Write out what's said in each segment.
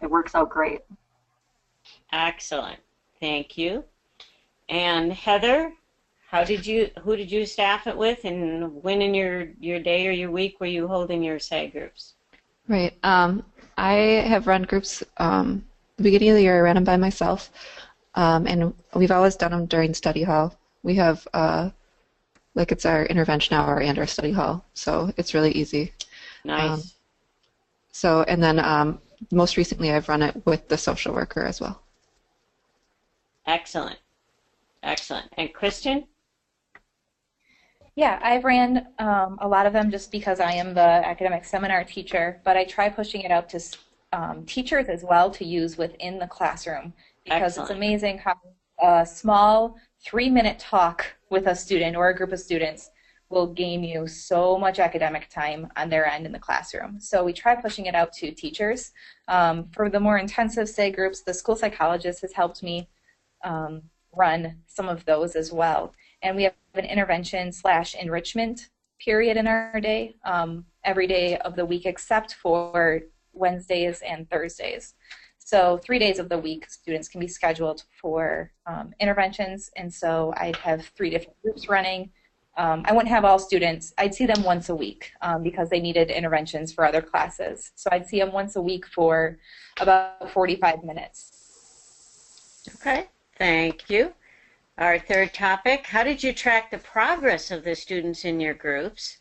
it works out great. Excellent. Thank you. And Heather, who did you staff it with, and when in your day or your week were you holding your SAIG groups? Right. I have run groups. The beginning of the year, I ran them by myself, and we've always done them during study hall. We have like it's our intervention hour and our study hall, so it's really easy. Nice. And then most recently, I've run it with the social worker as well. Excellent. Excellent. And Kristen? Yeah, I've ran a lot of them just because I am the academic seminar teacher, but I try pushing it out to teachers as well to use within the classroom, because It's amazing how a small 3-minute talk with a student or a group of students will gain you so much academic time on their end in the classroom. So we try pushing it out to teachers. For the more intensive SAIG groups, the school psychologist has helped me run some of those as well. And we have an intervention/enrichment period in our day, every day of the week except for Wednesdays and Thursdays. So 3 days of the week, students can be scheduled for interventions, and so I'd have 3 different groups running. I wouldn't have all students. I'd see them once a week because they needed interventions for other classes. So I'd see them once a week for about 45 minutes. Okay, thank you. Our third topic, how did you track the progress of the students in your groups?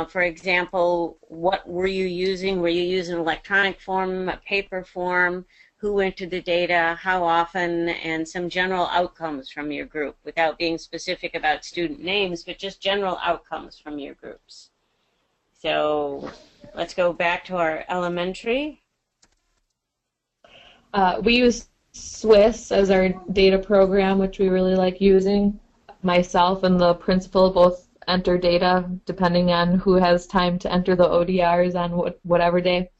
For example, what were you using? Were you using electronic form, a paper form? Who entered the data? How often? And some general outcomes from your group without being specific about student names, but just general outcomes from your groups. So let's go back to our elementary. We use Swiss as our data program, which we really like using. Myself and the principal both enter data depending on who has time to enter the ODRs on whatever day.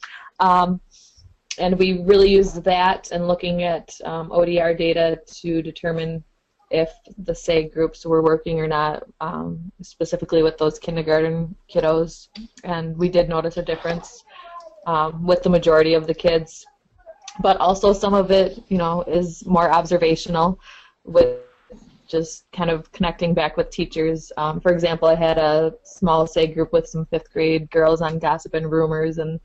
And we really use that and looking at ODR data to determine if the SAIG groups were working or not, specifically with those kindergarten kiddos. And we did notice a difference with the majority of the kids. But also some of it, is more observational with just kind of connecting back with teachers. For example, I had a small SAIG group with some 5th grade girls on gossip and rumors, and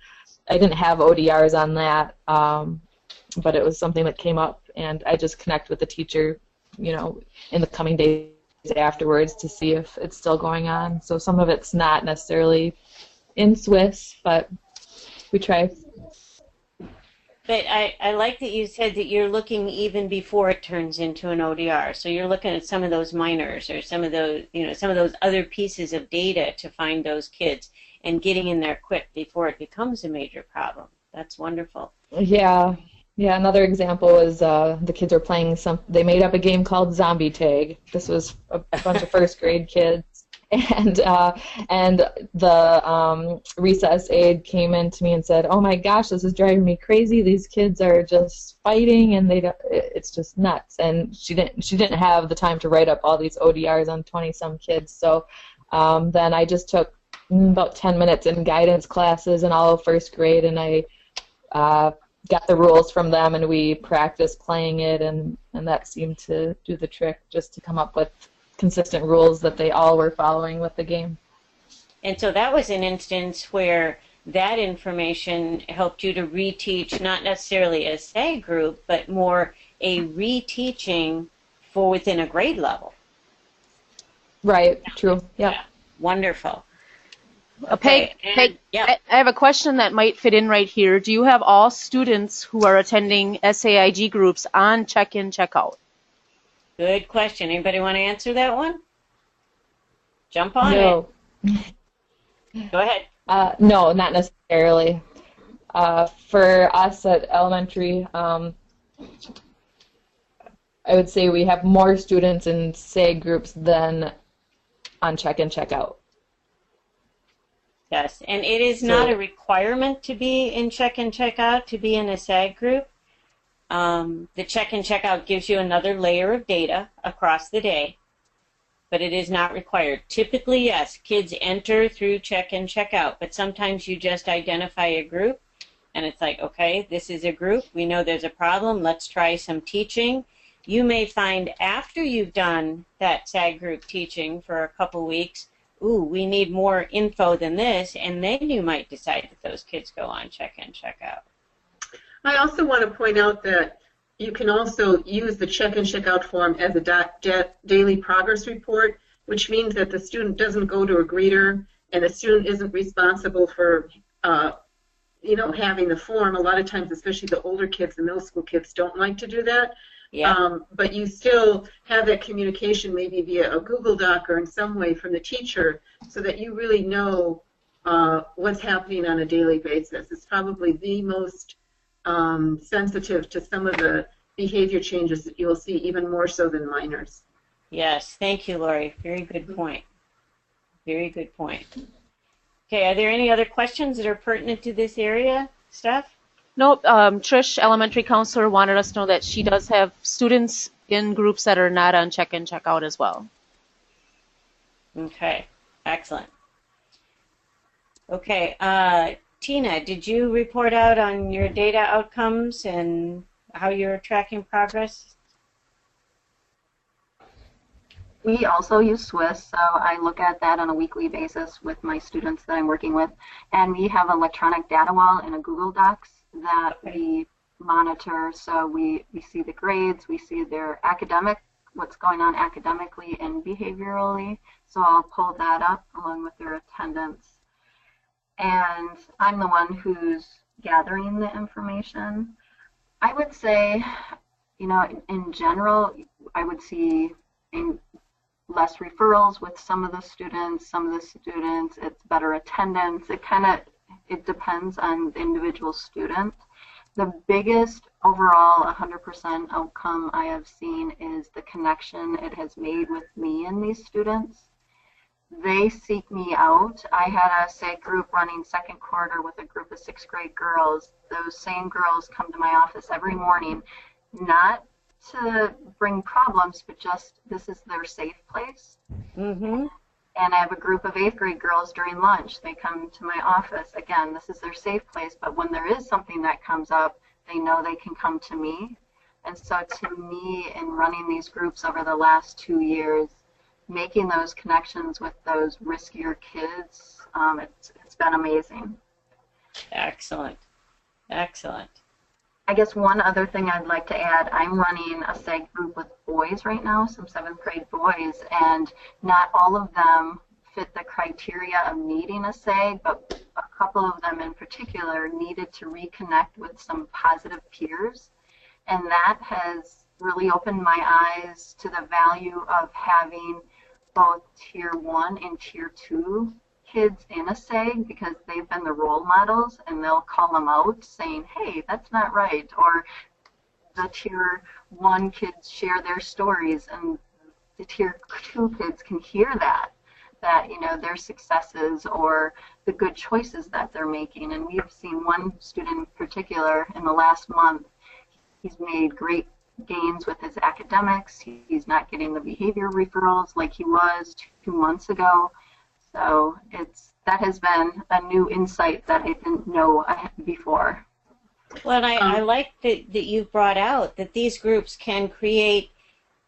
I didn't have ODRs on that, but it was something that came up, and I just connect with the teacher, in the coming days afterwards to see if it's still going on. So some of it's not necessarily in Swiss, but we try. But I like that you said that you're looking even before it turns into an ODR. So you're looking at some of those minors or some of those, some of those other pieces of data to find those kids and getting in there quick before it becomes a major problem. That's wonderful. Yeah. Another example is the kids are playing they made up a game called Zombie Tag. This was a bunch of 1st grade kids. And the recess aide came in to me and said, "Oh my gosh, this is driving me crazy. These kids are just fighting, and it's just nuts." And she didn't have the time to write up all these ODRs on 20-some kids. So then I just took about 10 minutes in guidance classes in all of 1st grade, and I got the rules from them, and we practiced playing it, and that seemed to do the trick, just to come up with consistent rules that they all were following with the game. And so that was an instance where that information helped you to reteach, not necessarily a SAIG group, but more a reteaching for within a grade level. Right, true, yeah. Wonderful. Okay, Peg, I have a question that might fit in right here. Do you have all students who are attending SAIG groups on check-in, check-out? Good question. Anybody want to answer that one? Jump on No. it. Go ahead. No, not necessarily. For us at elementary, I would say we have more students in SAIG groups than on check-in, check-out. Yes, and it is not a requirement to be in check-in, check-out to be in a SAIG group. The check-in, check-out gives you another layer of data across the day, but it is not required. Typically, yes, kids enter through check-in, check-out, but sometimes you just identify a group and it's like, okay, this is a group, we know there's a problem, let's try some teaching. You may find after you've done that SAIG group teaching for a couple weeks, ooh, we need more info than this, and then you might decide that those kids go on check-in, check-out. I also want to point out that you can also use the check-in, check-out form as a daily progress report, which means that the student doesn't go to a greeter and the student isn't responsible for having the form. A lot of times, especially the older kids, the middle school kids, don't like to do that. Yeah. But you still have that communication maybe via a Google Doc or in some way from the teacher so that you really know what's happening on a daily basis. It's probably the most sensitive to some of the behavior changes that you'll see, even more so than minors. Yes, thank you, Laurie. Very good point. Very good point. Okay, are there any other questions that are pertinent to this area, Steph? Nope. Trish, elementary counselor, wanted us to know that she does have students in groups that are not on check-in, check-out as well. Okay, excellent. Okay, Tina, did you report out on your data outcomes and how you're tracking progress? We also use Swiss, so I look at that on a weekly basis with my students that I'm working with. And we have an electronic data wall in a Google Docs that we monitor. So we see the grades, we see their academic, what's going on academically and behaviorally. So I'll pull that up along with their attendance. And I'm the one who's gathering the information. I would say, in general, I would see less referrals with some of the students. Some of the students, it's better attendance. It depends on the individual student. The biggest overall 100% outcome I have seen is the connection it has made with me and these students. They seek me out. I had a SAIG group running second quarter with a group of 6th grade girls. Those same girls come to my office every morning, not to bring problems, but just this is their safe place. Mm-hmm. And I have a group of 8th grade girls during lunch. They come to my office. Again, this is their safe place, but when there is something that comes up, they know they can come to me. And so to me, in running these groups over the last 2 years, making those connections with those riskier kids, it's been amazing. Excellent. Excellent. I guess one other thing I'd like to add, I'm running a SAIG group with boys right now, some 7th grade boys, and not all of them fit the criteria of needing a SAIG, but a couple of them in particular needed to reconnect with some positive peers, and that has really opened my eyes to the value of having both Tier 1 and Tier 2 kids in a SAIG, because they've been the role models and they'll call them out saying, hey, that's not right, or the Tier 1 kids share their stories and the Tier 2 kids can hear that their successes or the good choices that they're making. And we've seen one student in particular in the last month, he's made great gains with his academics. He's not getting the behavior referrals like he was 2 months ago. So that has been a new insight that I didn't know before. Well, and I like that you've brought out that these groups can create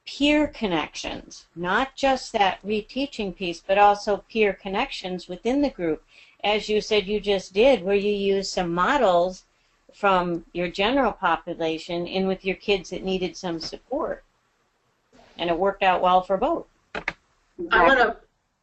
peer connections, not just that reteaching piece, but also peer connections within the group. As you said you just did, where you use some models from your general population in with your kids that needed some support. And it worked out well for both.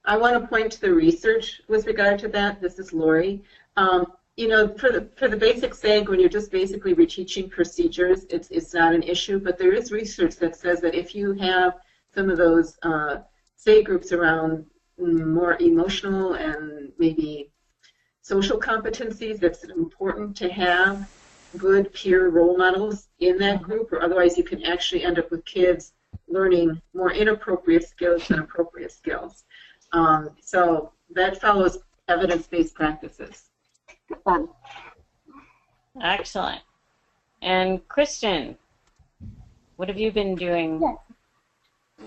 I want to point to the research with regard to that. This is Laurie. For the basic SAIG, when you're just basically reteaching procedures, it's not an issue. But there is research that says that if you have some of those SAIG groups around more emotional and maybe social competencies, that's important to have good peer role models in that group, or otherwise you can actually end up with kids learning more inappropriate skills than appropriate skills. So that follows evidence-based practices. Excellent. And Kristen, what have you been doing? Yeah.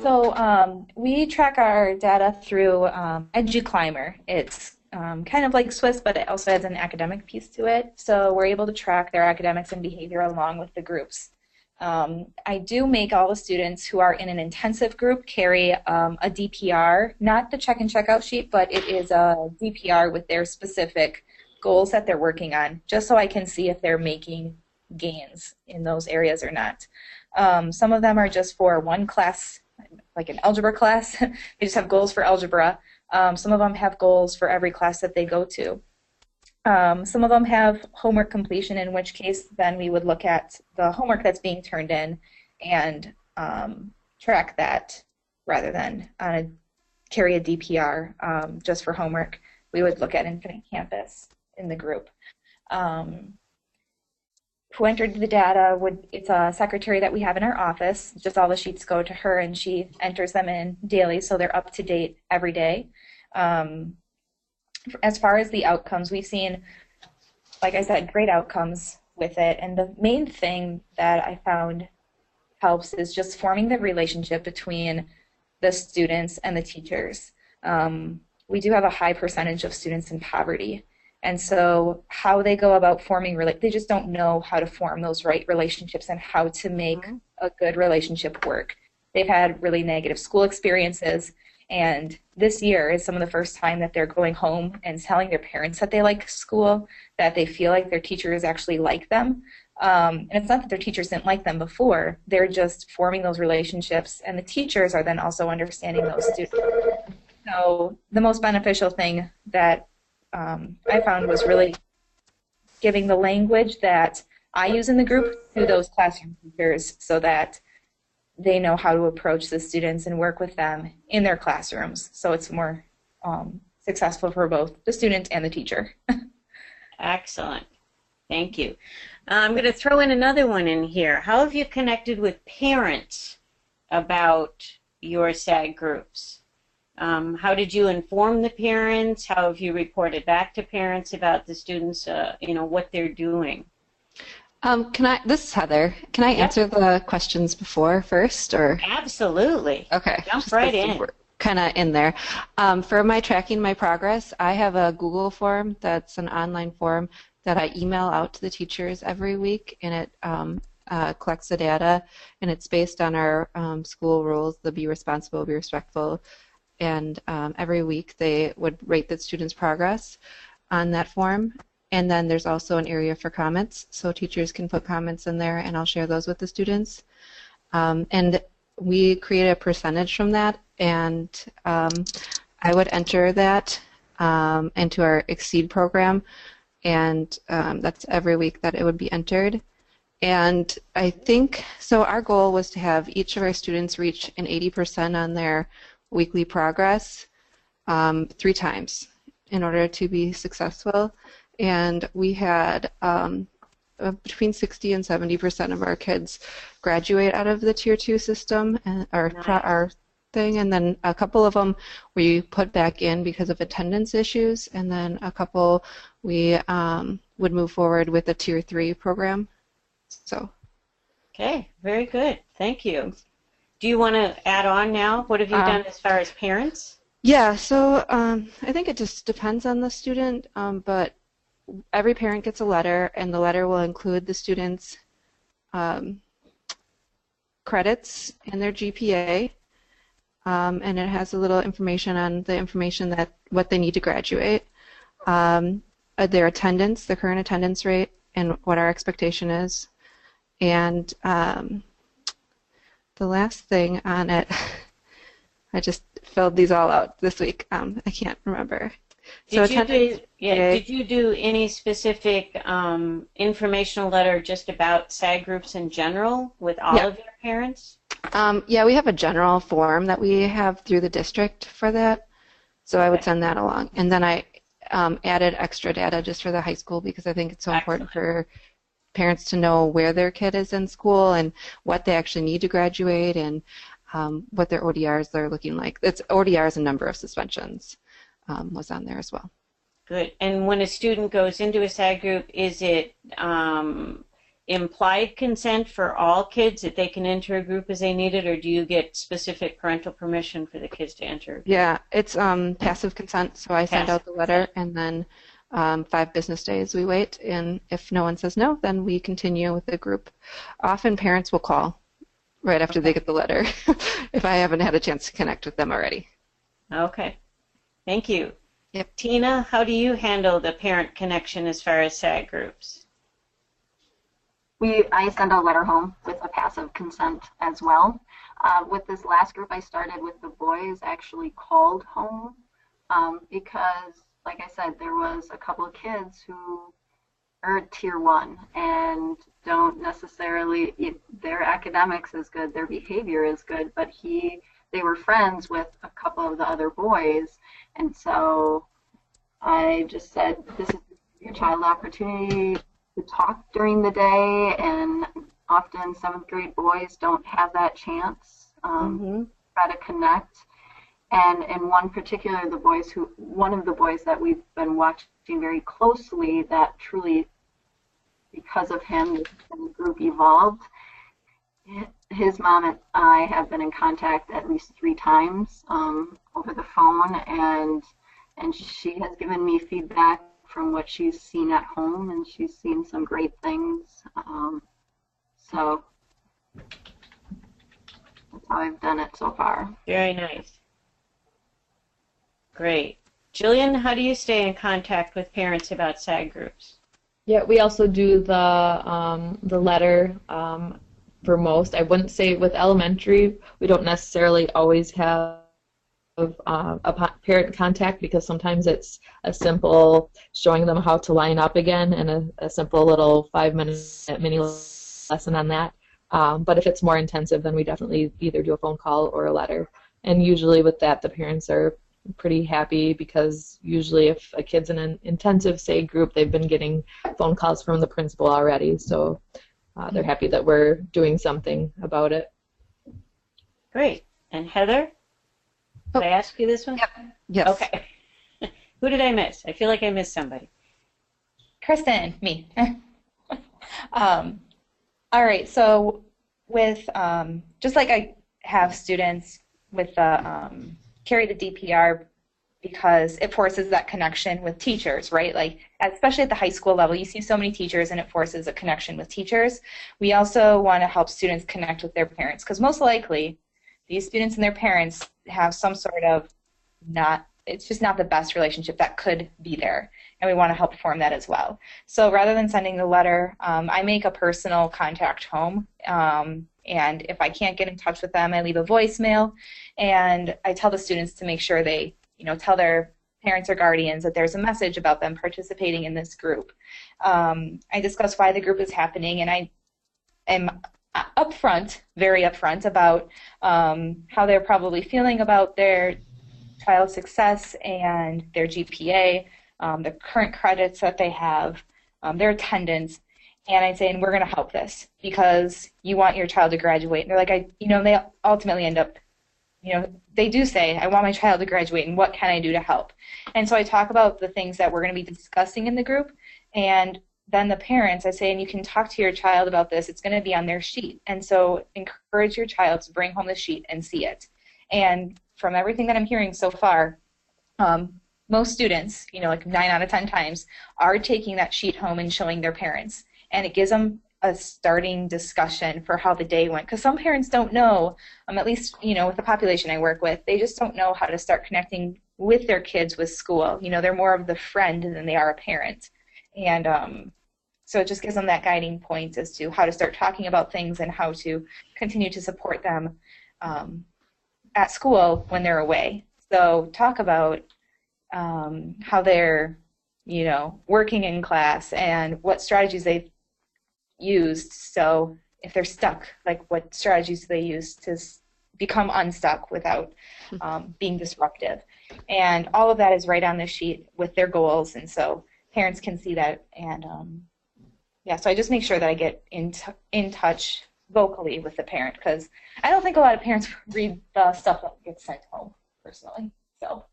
So we track our data through EduClimber. It's kind of like Swiss, but it also has an academic piece to it. So we're able to track their academics and behavior along with the groups. I do make all the students who are in an intensive group carry a DPR, not the check and checkout sheet, but it is a DPR with their specific goals that they're working on, just so I can see if they're making gains in those areas or not. Some of them are just for one class, like an algebra class. They just have goals for algebra. Some of them have goals for every class that they go to. Some of them have homework completion, in which case then we would look at the homework that's being turned in and track that rather than carry a DPR just for homework. We would look at Infinite Campus in the group. Who entered the data, it's a secretary that we have in our office. Just all the sheets go to her and she enters them in daily, so they're up to date every day. As far as the outcomes, we've seen, like I said, great outcomes with it. And the main thing that I found helps is just forming the relationship between the students and the teachers. We do have a high percentage of students in poverty. And so how they go about forming, they just don't know how to form those right relationships and how to make a good relationship work. They've had really negative school experiences. And this year is some of the first time that they're going home and telling their parents that they like school, that they feel like their teachers actually like them. And it's not that their teachers didn't like them before, they're just forming those relationships, and the teachers are then also understanding those students. So the most beneficial thing that I found was really giving the language that I use in the group to those classroom teachers so that they know how to approach the students and work with them in their classrooms, so it's more successful for both the student and the teacher. Excellent. Thank you. I'm going to throw in another one in here. How have you connected with parents about your SAG groups? How did you inform the parents? How have you reported back to parents about the students, what they're doing? This is Heather. Can I answer the questions before first, or? Absolutely. Okay. Jump right in. Kind of in there. For my tracking my progress, I have a Google form that's an online form that I email out to the teachers every week, and it collects the data, and it's based on our school rules, the be responsible, be respectful, and every week they would rate the students' progress on that form. And then there's also an area for comments, so teachers can put comments in there, and I'll share those with the students. And we create a percentage from that, and I would enter that into our Exceed program, and that's every week that it would be entered. And I think, so our goal was to have each of our students reach an 80% on their weekly progress 3 times in order to be successful. And we had between 60 and 70% of our kids graduate out of the Tier 2 system, and our thing, and then a couple of them we put back in because of attendance issues, and then a couple we would move forward with a Tier 3 program. So. Okay, very good. Thank you. Do you want to add on now? What have you done as far as parents? Yeah, so I think it just depends on the student, but every parent gets a letter, and the letter will include the student's credits and their GPA, and it has a little information on the information that what they need to graduate, their attendance, the current attendance rate, and what our expectation is. And the last thing on it, I just filled these all out this week. I can't remember. Did you do any specific informational letter just about SAG groups in general with all of your parents? Yeah, we have a general form that we have through the district for that, so I would send that along. And then I added extra data just for the high school because I think it's so important for parents to know where their kid is in school and what they actually need to graduate and what their ODRs are looking like. It's ODRs and number of suspensions was on there as well. Good. And when a student goes into a SAG group, is it implied consent for all kids that they can enter a group as they need it, or do you get specific parental permission for the kids to enter? Yeah, it's passive consent, so I send out the letter, and then 5 business days we wait, and if no one says no, then we continue with the group. Often parents will call right after they get the letter if I haven't had a chance to connect with them already. Okay, thank you. Yep. Tina, how do you handle the parent connection as far as SAG groups? I send a letter home with a passive consent as well. With this last group I started with, the boys actually called home because, like I said, there was a couple of kids who are tier 1 and don't necessarily, their academics is good, their behavior is good, but they were friends with a couple of the other boys, and so I just said, this is your child opportunity to talk during the day, and often 7th grade boys don't have that chance. Try to connect. And in one particular, one of the boys that we've been watching very closely, that truly, because of him, the group evolved. His mom and I have been in contact at least 3 times over the phone, and she has given me feedback from what she's seen at home, and she's seen some great things. So that's how I've done it so far. Very nice. Great. Jillian, how do you stay in contact with parents about SAG groups? Yeah, we also do the letter for most. I wouldn't say with elementary, we don't necessarily always have a parent contact, because sometimes it's a simple showing them how to line up again, and a simple little 5-minute mini lesson on that. But if it's more intensive, then we definitely either do a phone call or a letter. And usually with that, the parents are pretty happy, because usually if a kid's in an intensive SAIG group, they've been getting phone calls from the principal already, so they're happy that we're doing something about it. Great. And Heather? Did I ask you this one? Yep. Yes. Okay. Who did I miss? I feel like I missed somebody. Kristen, me. All right, so with, just like I have students with carry the DPR because it forces that connection with teachers, right? Like, especially at the high school level, you see so many teachers and it forces a connection with teachers. We also want to help students connect with their parents, because most likely these students and their parents have some sort of it's just not the best relationship that could be there, and we want to help form that as well. So rather than sending the letter, I make a personal contact home, and if I can't get in touch with them, I leave a voicemail, and I tell the students to make sure they, tell their parents or guardians that there's a message about them participating in this group. I discuss why the group is happening, and I am very upfront about how they're probably feeling about their child's success and their GPA, the current credits that they have, their attendance, and I say, and we're going to help this because you want your child to graduate. And they're like, they ultimately end up, they do say, I want my child to graduate, and what can I do to help? And so I talk about the things that we're going to be discussing in the group, and then the parents, I say, and you can talk to your child about this. It's going to be on their sheet. And so encourage your child to bring home the sheet and see it. And from everything that I'm hearing so far, most students, like 9 out of 10 times, are taking that sheet home and showing their parents. And it gives them a starting discussion for how the day went. Because some parents don't know, at least, with the population I work with, they just don't know how to start connecting with their kids with school. They're more of the friend than they are a parent. And so it just gives them that guiding point as to how to start talking about things and how to continue to support them at school when they're away. So talk about how they're, working in class and what strategies they've used. So if they're stuck, like what strategies do they use to become unstuck without being disruptive. And all of that is right on the sheet with their goals, and so parents can see that. And so I just make sure that I get in touch vocally with the parent, because I don't think a lot of parents read the stuff that gets sent home, personally. So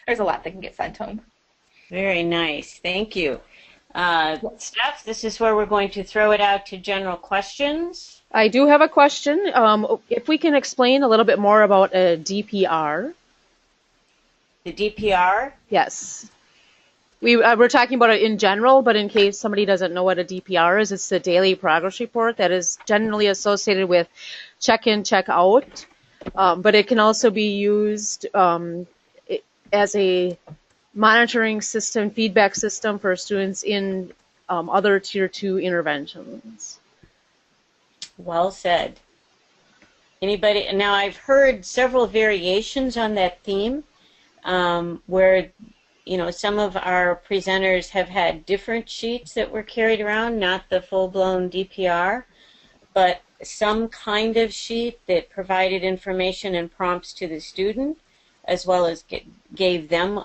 there's a lot that can get sent home. Very nice. Thank you. Steph, this is where we're going to throw it out to general questions. I do have a question. If we can explain a little bit more about a DPR. The DPR? Yes. We're talking about it in general, but in case somebody doesn't know what a DPR is, it's the daily progress report that is generally associated with check-in, check-out. But it can also be used as a monitoring system, feedback system for students in other Tier 2 interventions. Well said. Anybody? Now, I've heard several variations on that theme where, you know, some of our presenters have had different sheets that were carried around, not the full-blown DPR, but some kind of sheet that provided information and prompts to the student, as well as gave them,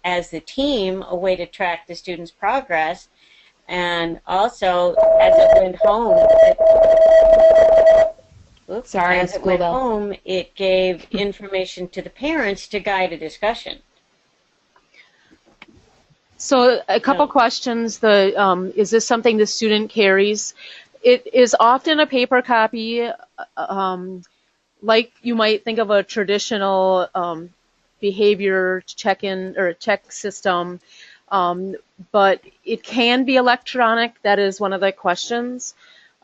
as the team, a way to track the student's progress. And also, as it went home, it gave information to the parents to guide a discussion. So a couple questions. Is this something the student carries? It is often a paper copy, like you might think of a traditional behavior check-in or check system, but it can be electronic. That is one of the questions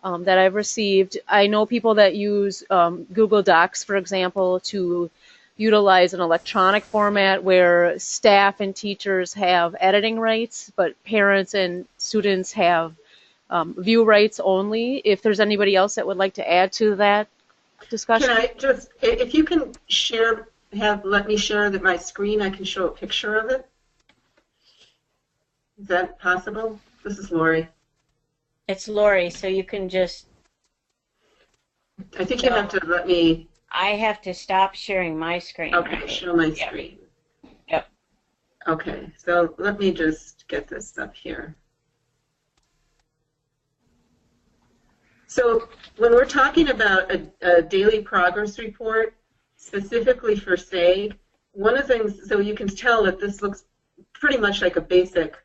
that I've received. I know people that use Google Docs, for example, to utilize an electronic format where staff and teachers have editing rights, but parents and students have view rights only. If there's anybody else that would like to add to that discussion. Can I just, if you can share, let me share my screen, I can show a picture of it. Is that possible? This is Laurie. It's Laurie, so you can just... I think you have to let me... I have to stop sharing my screen. Okay, show my screen. Yep. Okay, so let me just get this up here. So when we're talking about a daily progress report, specifically for SAIG, one of the things, so you can tell that this looks pretty much like a basic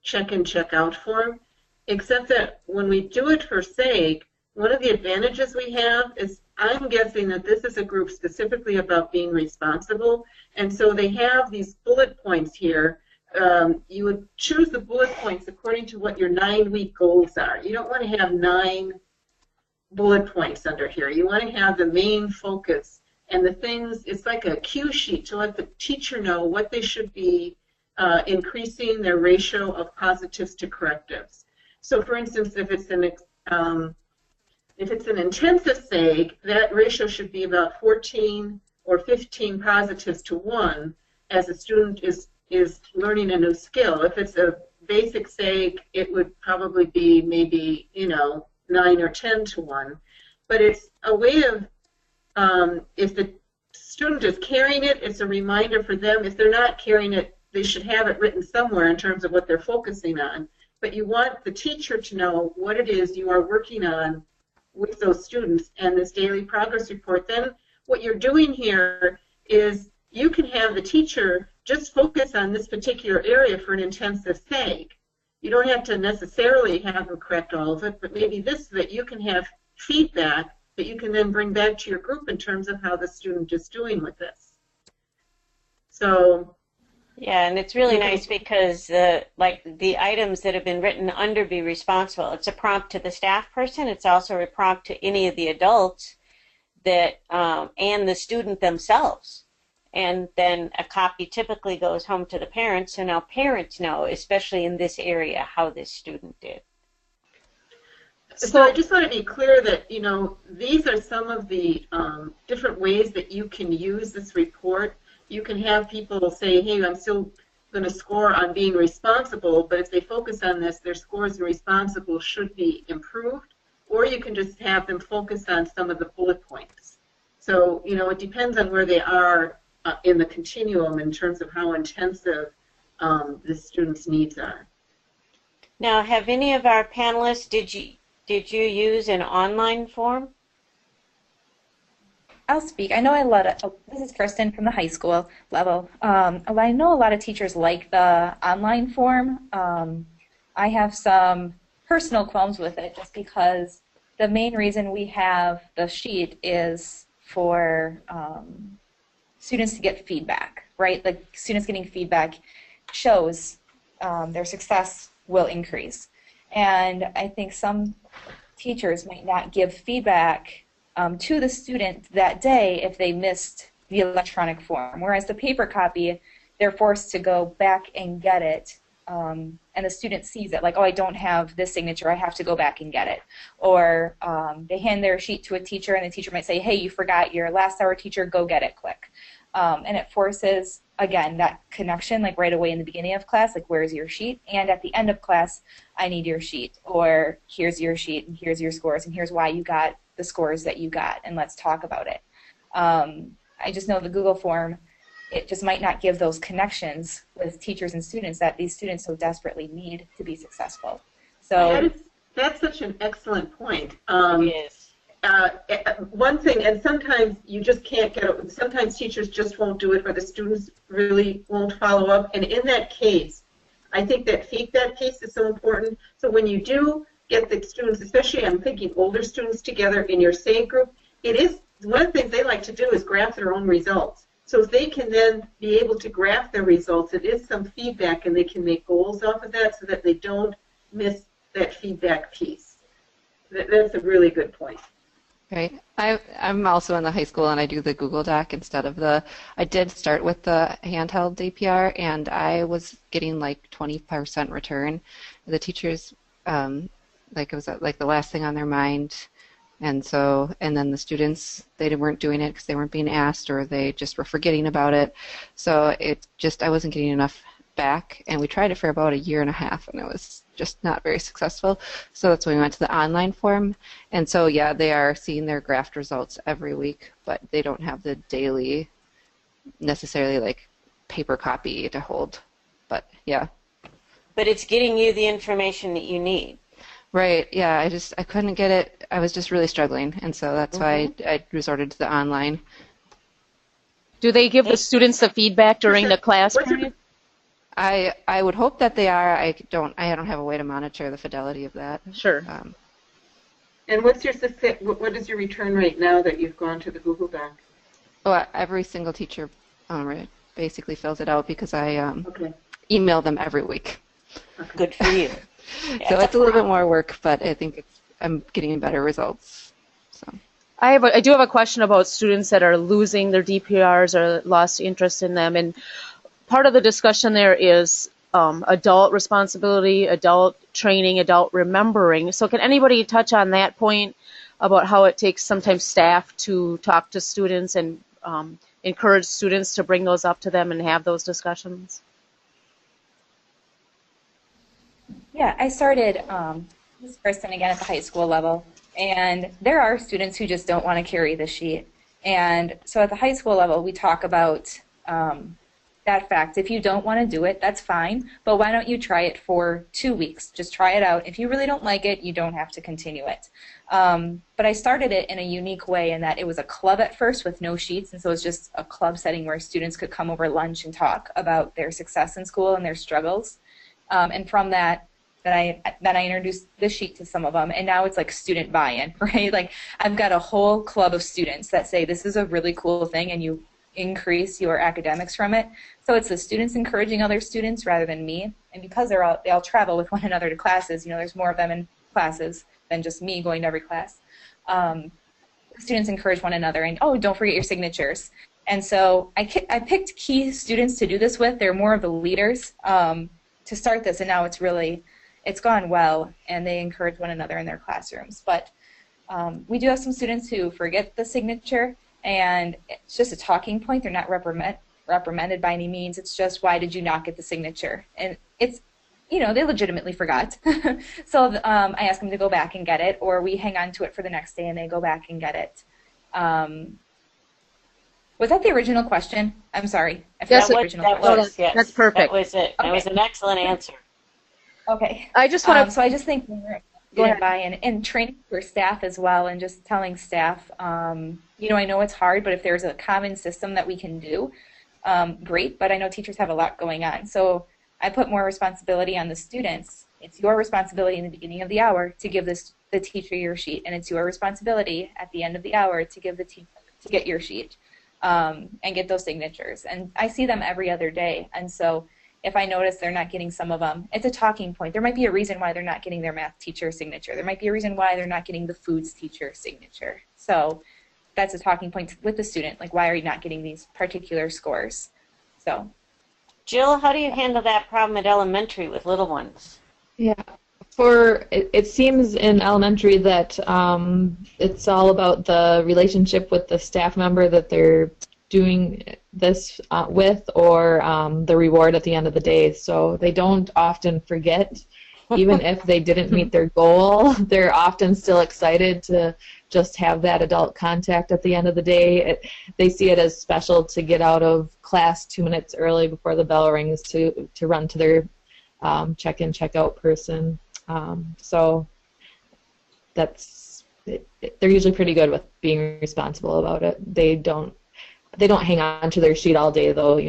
check-in, check-out form, except that when we do it for SAIG, one of the advantages we have is I'm guessing that this is a group specifically about being responsible, and so they have these bullet points here. You would choose the bullet points according to what your 9-week goals are. You don't want to have 9 bullet points under here. You want to have the main focus and the things, it's like a cue sheet to let the teacher know what they should be increasing their ratio of positives to correctives. So for instance, if it's an intensive SAIG, that ratio should be about 14 or 15 positives to 1 as a student is learning a new skill. If it's a basic SAIG, it would probably be maybe, 9 or 10 to 1. But it's a way of, if the student is carrying it, it's a reminder for them. If they're not carrying it, they should have it written somewhere in terms of what they're focusing on. But you want the teacher to know what it is you are working on with those students and this daily progress report. Then what you're doing here is you can have the teacher just focus on this particular area for an intensive SAIG. You don't have to necessarily have them correct all of it, but maybe this, that you can have feedback that you can then bring back to your group in terms of how the student is doing with this. So, yeah, and it's really nice because like the items that have been written under be responsible. It's a prompt to the staff person. It's also a prompt to any of the adults that and the student themselves. And then a copy typically goes home to the parents, so now parents know, especially in this area, how this student did. So I just want to be clear that, these are some of the different ways that you can use this report. You can have people say, hey, I'm still going to score on being responsible, but if they focus on this, their scores in responsible should be improved. Or you can just have them focus on some of the bullet points. So, it depends on where they are in the continuum in terms of how intensive the students' needs are. Now, have any of our panelists, did you use an online form? I'll speak. I know this is Kirsten from the high school level. I know a lot of teachers like the online form. I have some personal qualms with it just because the main reason we have the sheet is for students to get feedback, right? Like students getting feedback shows their success will increase. And I think some teachers might not give feedback to the student that day if they missed the electronic form, whereas the paper copy, they're forced to go back and get it, and the student sees it, like, oh, I don't have this signature, I have to go back and get it. Or they hand their sheet to a teacher, and the teacher might say, hey, you forgot your last hour teacher, go get it quick. And it forces, again, that connection, like right away in the beginning of class, like, where's your sheet? And at the end of class, I need your sheet, or here's your sheet, and here's your scores, and here's why you got the scores that you got, and let's talk about it. I just know the Google form, it just might not give those connections with teachers and students that these students so desperately need to be successful. So that's such an excellent point. Yes. One thing, and sometimes you just can't get it, sometimes teachers just won't do it, or the students really won't follow up, and in that case, I think that feedback piece is so important. So when you do get the students, especially I'm thinking older students together in your SAIG group, it is, one of the things they like to do is graph their own results. So if they can then be able to graph their results, it is some feedback, and they can make goals off of that so that they don't miss that feedback piece. That's a really good point. Right. I'm also in the high school, and I do the Google Doc instead of I did start with the handheld DPR, and I was getting like 20% return. The teachers, like it was like the last thing on their mind. And then the students, they weren't doing it because they weren't being asked, or they just were forgetting about it. So I wasn't getting enough back, and we tried it for about a year and a half, and it was just not very successful. So that's when we went to the online form. And so, yeah, they are seeing their graphed results every week, but they don't have the daily, necessarily like paper copy to hold. But, yeah. But it's getting you the information that you need. Right, yeah, I couldn't get it. I was just really struggling, and so that's why I resorted to the online. Do they give the students the feedback during the class period? I would hope that they are. I don't have a way to monitor the fidelity of that. Sure. And what is your return rate now that you've gone to the Google Doc? Oh, every single teacher basically fills it out because I email them every week. Okay. Good for you. So it's a little bit more work, but I think I'm getting better results. So I do have a question about students that are losing their DPRs or lost interest in them, and part of the discussion there is adult responsibility, adult training, adult remembering. So can anybody touch on that point about how it takes sometimes staff to talk to students and encourage students to bring those up to them and have those discussions? Yeah, I started, this is Kristen again at the high school level, and there are students who just don't want to carry the sheet. And so at the high school level, we talk about that fact. If you don't want to do it, that's fine, but why don't you try it for 2 weeks? Just try it out. If you really don't like it, you don't have to continue it. But I started it in a unique way in that it was a club at first with no sheets, and so it was just a club setting where students could come over lunch and talk about their success in school and their struggles. And from that, then I introduced the sheet to some of them, and now it's like student buy-in, right? Like I've got a whole club of students that say this is a really cool thing, and you increase your academics from it. So it's the students encouraging other students rather than me. And because they all travel with one another to classes, there's more of them in classes than just me going to every class. Students encourage one another, and don't forget your signatures. And so I picked key students to do this with. They're more of the leaders to start this, and now it's gone well, and they encourage one another in their classrooms. But we do have some students who forget the signature, and it's just a talking point. They're not reprimanded by any means. It's just, why did you not get the signature? And it's, they legitimately forgot. So I ask them to go back and get it, or we hang on to it for the next day and they go back and get it. Was that the original question? I'm sorry. Yes, the original question. Yes. That's perfect. That was it. That was an excellent answer. Okay. I just want to. So I just think we're buy-in and training for staff as well, and just telling staff, I know it's hard, but if there's a common system that we can do, great. But I know teachers have a lot going on, so I put more responsibility on the students It's your responsibility in the beginning of the hour to give the teacher your sheet, and it's your responsibility at the end of the hour to give to get your sheet and get those signatures. And I see them every other day, and so if I notice they're not getting some of them, it's a talking point. There might be a reason why they're not getting their math teacher signature. There might be a reason why they're not getting the foods teacher signature. So that's a talking point with the student, like, why are you not getting these particular scores? So, Jill, how do you handle that problem at elementary with little ones? Yeah, it seems in elementary that it's all about the relationship with the staff member that they're doing this with, or the reward at the end of the day. So they don't often forget, even if they didn't meet their goal. They're often still excited to just have that adult contact at the end of the day. They see it as special to get out of class 2 minutes early before the bell rings to run to their check-in, check-out person. So they're usually pretty good with being responsible about it. They don't hang on to their sheet all day, though.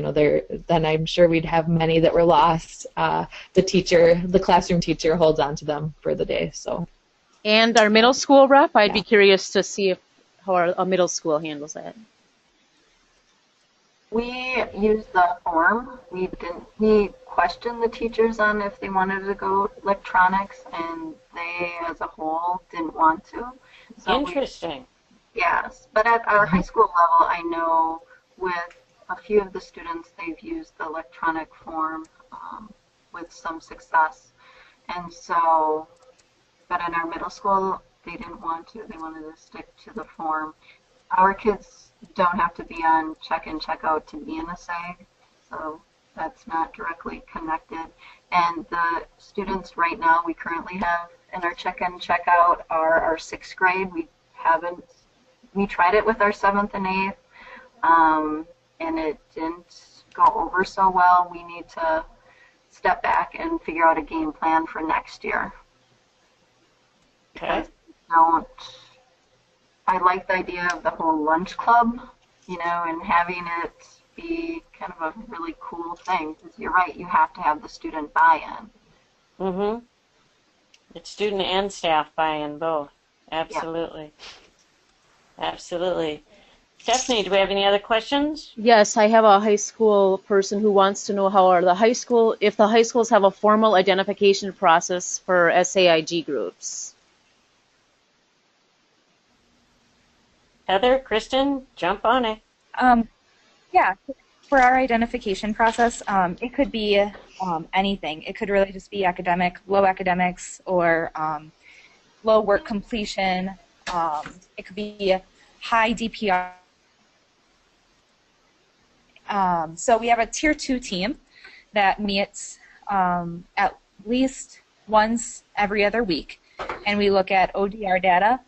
Then I'm sure we'd have many that were lost. The classroom teacher holds on to them for the day. So. And our middle school rep, I'd be curious to see how our middle school handles that. We used the form. We questioned the teachers on if they wanted to go electronics, and they, as a whole, didn't want to. So Interesting. Yes, but at our high school level, I know with a few of the students, they've used the electronic form with some success. And so, but in our middle school, they didn't want to. They wanted to stick to the form. Our kids don't have to be on check-in, check-out to be in a SAIG, so that's not directly connected. And the students right now we currently have in our check-in, check-out are our 6th grade. We tried it with our 7th and 8th, and it didn't go over so well. We need to step back and figure out a game plan for next year. Okay. I like the idea of the whole lunch club, and having it be kind of a really cool thing. Because you're right, you have to have the student buy-in. Mm-hmm. It's student and staff buy-in both. Absolutely. Yeah. Absolutely. Stephanie, do we have any other questions? Yes, I have a high school person who wants to know if the high schools have a formal identification process for SAIG groups. Heather, Kristen, jump on it. Yeah, for our identification process, it could be anything. It could really just be academic, low academics, or low work completion. It could be high DPR. So we have a Tier 2 team that meets at least once every other week, and we look at ODR data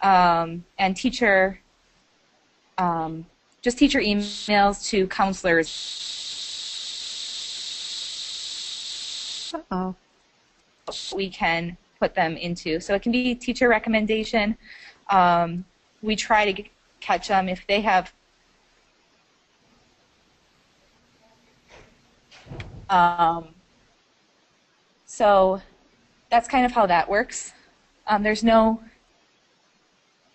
and teacher emails to counselors. Uh-oh. We can put them into. So it can be teacher recommendation. We try to catch them if they have so that's kind of how that works. There's no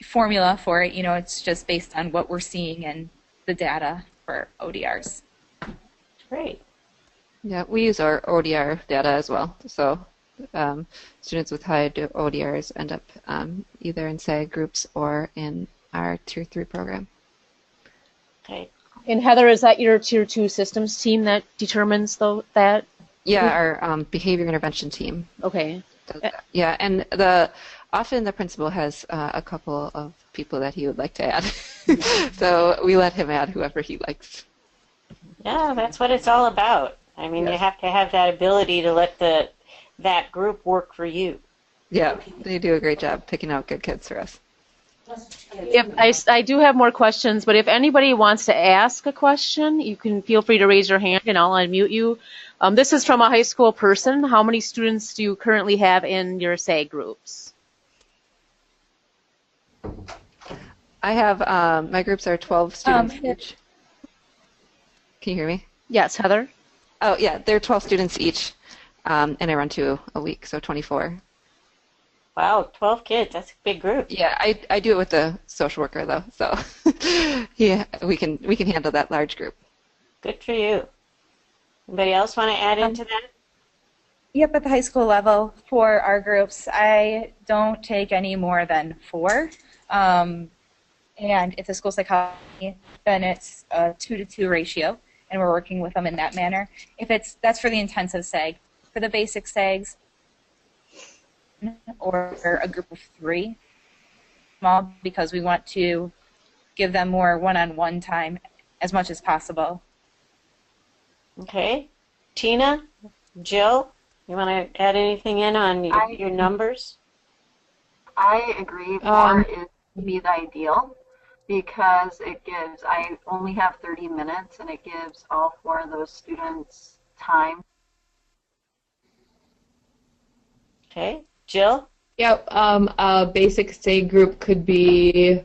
formula for it, it's just based on what we're seeing and the data for ODRs. Great. Yeah, we use our ODR data as well. So students with high ODRs end up either in SAIG groups or in our Tier 3 program. Okay. And Heather, is that your Tier 2 systems team that determines that? Yeah, our behavior intervention team. Okay. Does that. Yeah, and often the principal has a couple of people that he would like to add. So we let him add whoever he likes. Yeah, that's what it's all about. I mean, You have to have that ability to let that group work for you. Yeah, they do a great job picking out good kids for us. I do have more questions, but if anybody wants to ask a question, you can feel free to raise your hand and I'll unmute you. This is from a high school person. How many students do you currently have in your SAIG groups? I have, my groups are 12 students each. Can you hear me? Yes, Heather? Oh, yeah, they're 12 students each. and I run 2 a week, so 24. Wow, 12 kids. That's a big group. Yeah, I do it with the social worker though, so yeah, we can handle that large group. Good for you. Anybody else want to add into that? Yep, at the high school level, for our groups, I don't take any more than 4. And if the school psychology, then it's a 2-to-2 ratio, and we're working with them in that manner. That's for the intensive SAIG. For the basic SAIGs, or a group of 3, small, because we want to give them more one-on-one time as much as possible. Okay. Tina, Jill, you want to add anything in on your numbers? I agree. 4 is to be the ideal because I only have 30 minutes and it gives all 4 of those students time. Okay. Jill? Yep. A basic SAIG group could be,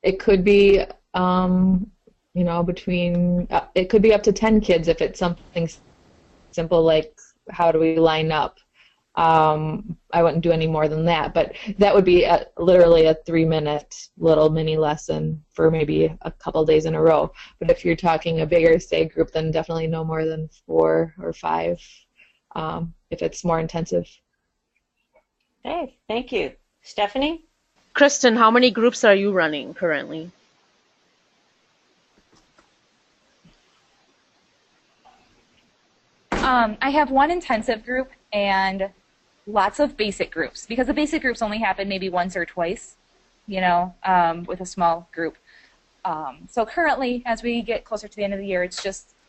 it could be, you know, between, it could be up to 10 kids if it's something simple like how do we line up. I wouldn't do any more than that, but that would be literally a 3-minute little mini lesson for maybe a couple days in a row. But if you're talking a bigger SAIG group, then definitely no more than 4 or 5 if it's more intensive. Okay, thank you. Stephanie? Kristen, how many groups are you running currently? I have 1 intensive group and lots of basic groups, because the basic groups only happen maybe once or twice, you know, with a small group. So currently, as we get closer to the end of the year,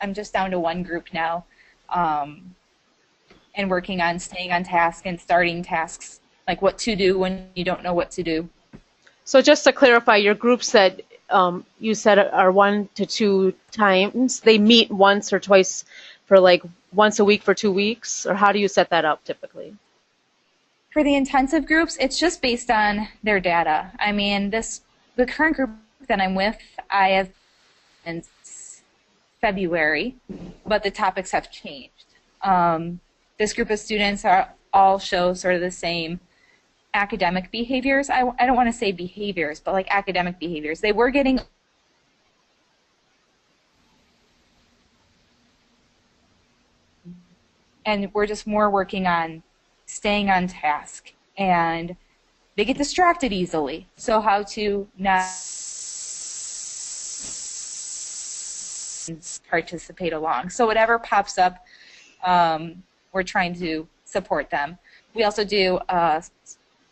I'm just down to 1 group now, and working on staying on task and starting tasks, like what to do when you don't know what to do. So just to clarify, your groups that you said are 1 to 2 times, they meet once or twice for like once a week for 2 weeks, or how do you set that up typically? For the intensive groups, it's just based on their data. I mean, the current group that I'm with, I have since February, but the topics have changed. This group of students all show sort of the same academic behaviors. I don't want to say behaviors, but like academic behaviors. They were getting and we're just more working on staying on task, and they get distracted easily. So how to not participate along. So whatever pops up, we're trying to support them. We also do a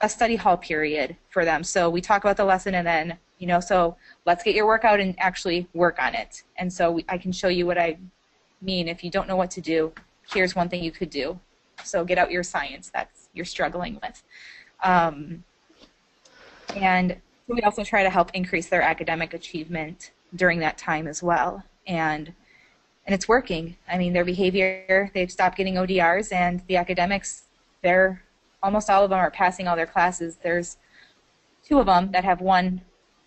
study hall period for them. So we talk about the lesson and then, you know, so let's get your work out and actually work on it. And so I can show you what I mean. If you don't know what to do, here's one thing you could do. So get out your science that you're struggling with. And we also try to help increase their academic achievement during that time as well. And it's working. I mean, their behavior, they've stopped getting ODRs, and the academics, almost all of them are passing all their classes. There's 2 of them that have 1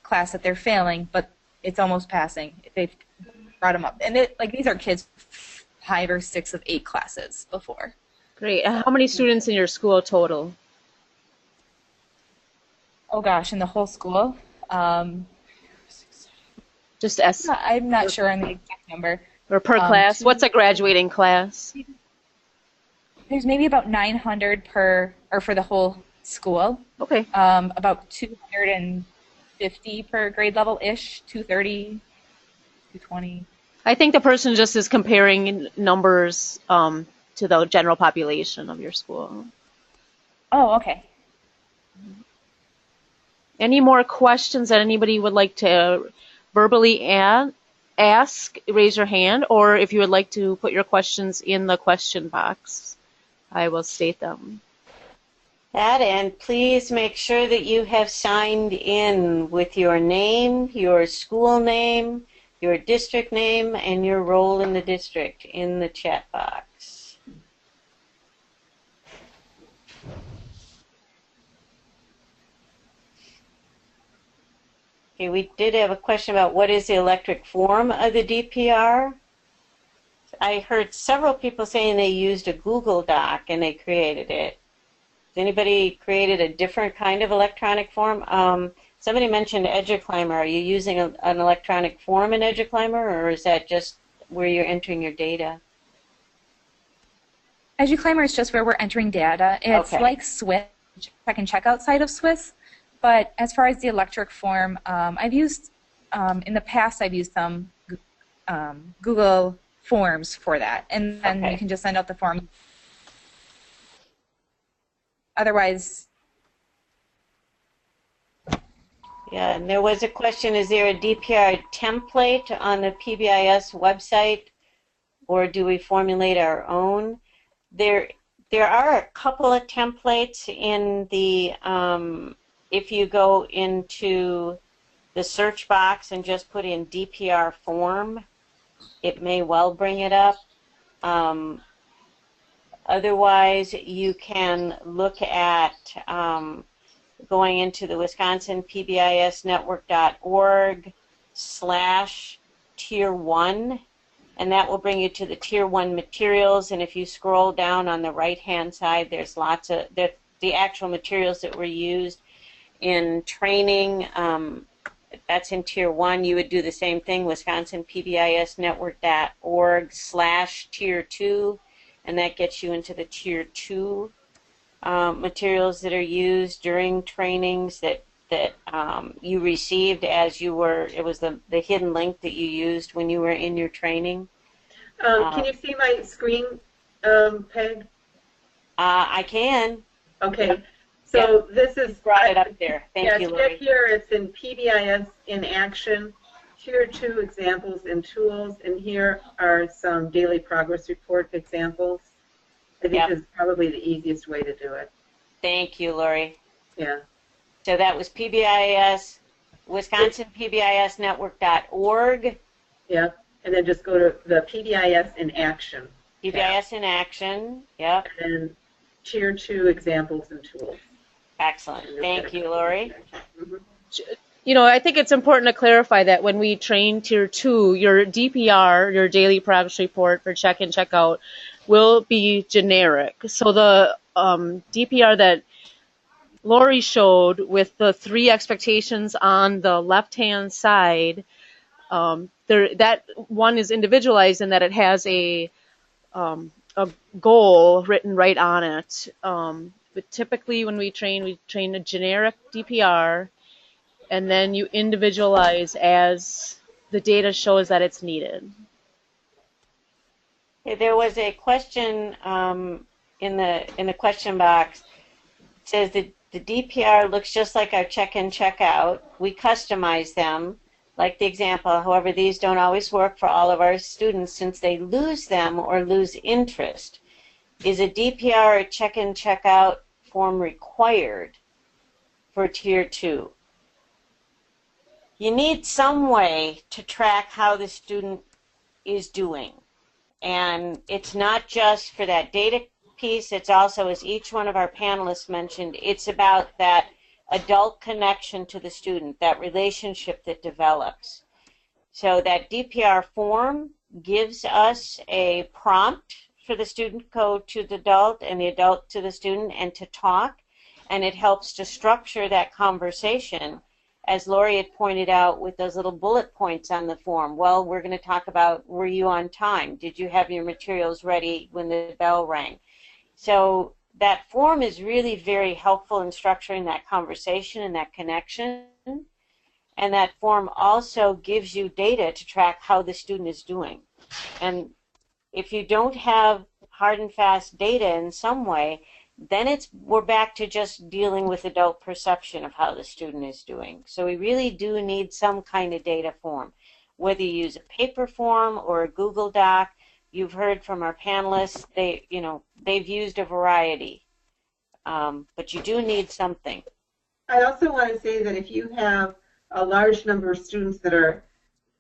class that they're failing, but it's almost passing. They've brought them up. And these are kids 5 or 6 of 8 classes before. Great. How many students in your school total? Oh gosh, in the whole school? Just I'm not sure on the exact number. Or per class? What's a graduating class? There's maybe about 900 for the whole school. Okay. About 250 per grade level-ish, 230, 220. I think the person just is comparing numbers to the general population of your school. Oh, okay. Any more questions that anybody would like to verbally ask? Raise your hand, or if you would like to put your questions in the question box, I will state them. And please make sure that you have signed in with your name, your school name, your district name, and your role in the district in the chat box. Okay, we did have a question about what is the electric form of the DPR. I heard several people saying they used a Google Doc and they created it. Has anybody created a different kind of electronic form? Somebody mentioned EduClimber. Are you using an electronic form in EduClimber, or is that just where you're entering your data? EduClimber is just where we're entering data. It's like Swiss, check and check outside of Swiss, but as far as the electric form, I've used, in the past I've used some Google Forms for that, and then you can just send out the form. Otherwise, yeah, and there was a question, is there a DPR template on the PBIS website, or do we formulate our own? There are a couple of templates in the, if you go into the search box and just put in DPR form, it may well bring it up. Otherwise, you can look at going into the wisconsinpbisnetwork.org/tier 1, and that will bring you to the tier 1 materials. And if you scroll down on the right-hand side, there's lots of the actual materials that were used in training. That's in tier 1. You would do the same thing, wisconsinpbisnetwork.org/tier 2, and that gets you into the tier 2 materials that are used during trainings that you received as you were, it was the hidden link that you used when you were in your training. Can you see my screen, Peg? I can. Okay. Yep. So this is... Brought it up there. Thank you, Laurie. Here it's in PBIS in action, tier 2 examples and tools, and here are some daily progress report examples. I think this is probably the easiest way to do it. Thank you, Laurie. Yeah. So that was PBIS, wisconsinpbisnetwork.org. Yeah, and then just go to the PBIS in action. PBIS in action, yep. And then tier 2 examples and tools. Excellent. Thank you, Laurie. You know, I think it's important to clarify that when we train tier 2, your DPR, your daily progress report for check and check out, will be generic. So the DPR that Laurie showed with the 3 expectations on the left-hand side, that one is individualized in that it has a goal written right on it. But typically when we train a generic DPR, and then you individualize as the data shows that it's needed. There was a question in the question box. It says that the DPR looks just like our check-in, check-out. We customize them, like the example. However, these don't always work for all of our students since they lose them or lose interest. Is a DPR or check-in, check-out form required for tier 2? You need some way to track how the student is doing. And it's not just for that data piece, it's also, as each one of our panelists mentioned, it's about that adult connection to the student, that relationship that develops. So that DPR form gives us a prompt for the student to go to the adult and the adult to the student and to talk, and it helps to structure that conversation, as Laurie had pointed out with those little bullet points on the form. Well, we're going to talk about, were you on time? Did you have your materials ready when the bell rang? So that form is really very helpful in structuring that conversation and that connection. And that form also gives you data to track how the student is doing. And if you don't have hard and fast data in some way, then we're back to just dealing with adult perception of how the student is doing. So we really do need some kind of data form. Whether you use a paper form or a Google Doc, you've heard from our panelists, they've used a variety. But you do need something. I also want to say that if you have a large number of students that are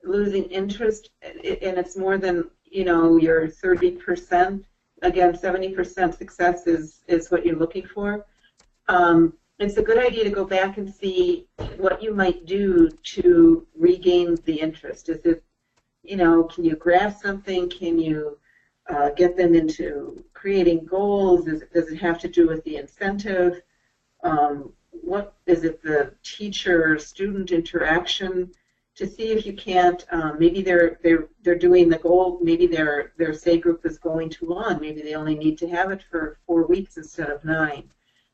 losing interest, and it's more than your 30%, again, 70% success is what you're looking for. It's a good idea to go back and see what you might do to regain the interest. Is it you know, can you graph something? Can you get them into creating goals? Does it have to do with the incentive? What is it, the teacher-student interaction? To see if you can't, maybe they're doing the goal, maybe their SAIG group is going too long. Maybe they only need to have it for 4 weeks instead of 9.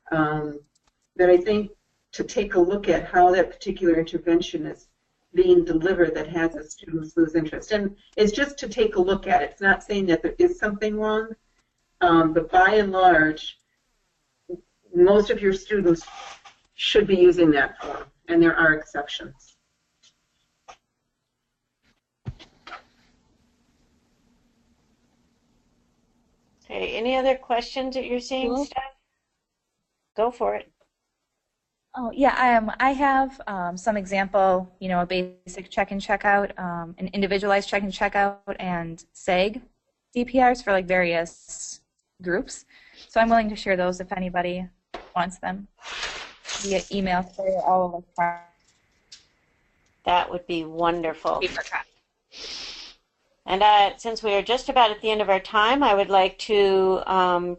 But I think to take a look at how that particular intervention is being delivered that has the students lose interest. And it's just to take a look at it. It's not saying that there is something wrong, but by and large, most of your students should be using that form, and there are exceptions. Okay, any other questions that you're seeing, Steph? Go for it. Oh, yeah, I have some example, you know, a basic check and checkout, an individualized check and checkout, and SAIG DPRs for like various groups. So I'm willing to share those if anybody wants them via email for all of us. That would be wonderful. And since we are just about at the end of our time, I would like to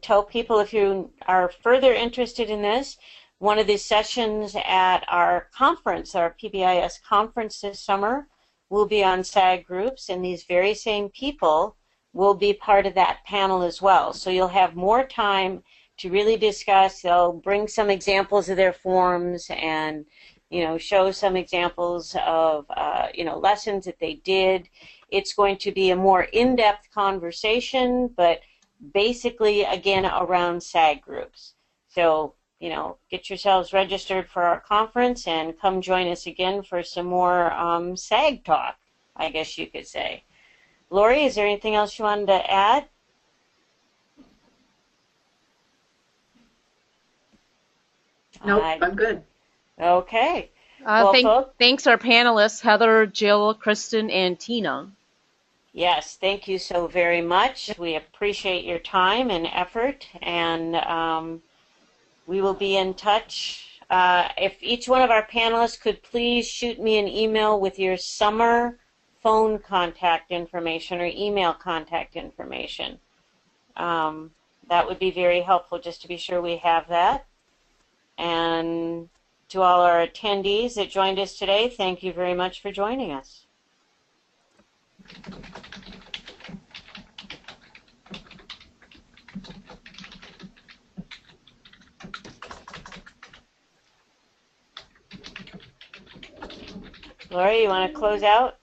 tell people, if you are further interested in this, one of the sessions at our conference, our PBIS conference this summer, will be on SAG groups, and these very same people will be part of that panel as well. So you'll have more time to really discuss. They'll bring some examples of their forms and, you know, show some examples of, you know, lessons that they did. It's going to be a more in-depth conversation, but basically, again, around SAG groups. So, you know, get yourselves registered for our conference and come join us again for some more SAG talk, I guess you could say. Laurie, is there anything else you wanted to add? Nope, I'm good. Okay. Well, thanks our panelists, Heather, Jill, Kristen, and Tina. Yes, thank you so very much. We appreciate your time and effort, and we will be in touch. If each one of our panelists could please shoot me an email with your summer phone contact information or email contact information. That would be very helpful, just to be sure we have that. And to all our attendees that joined us today, thank you very much for joining us. Laurie, you want to close out?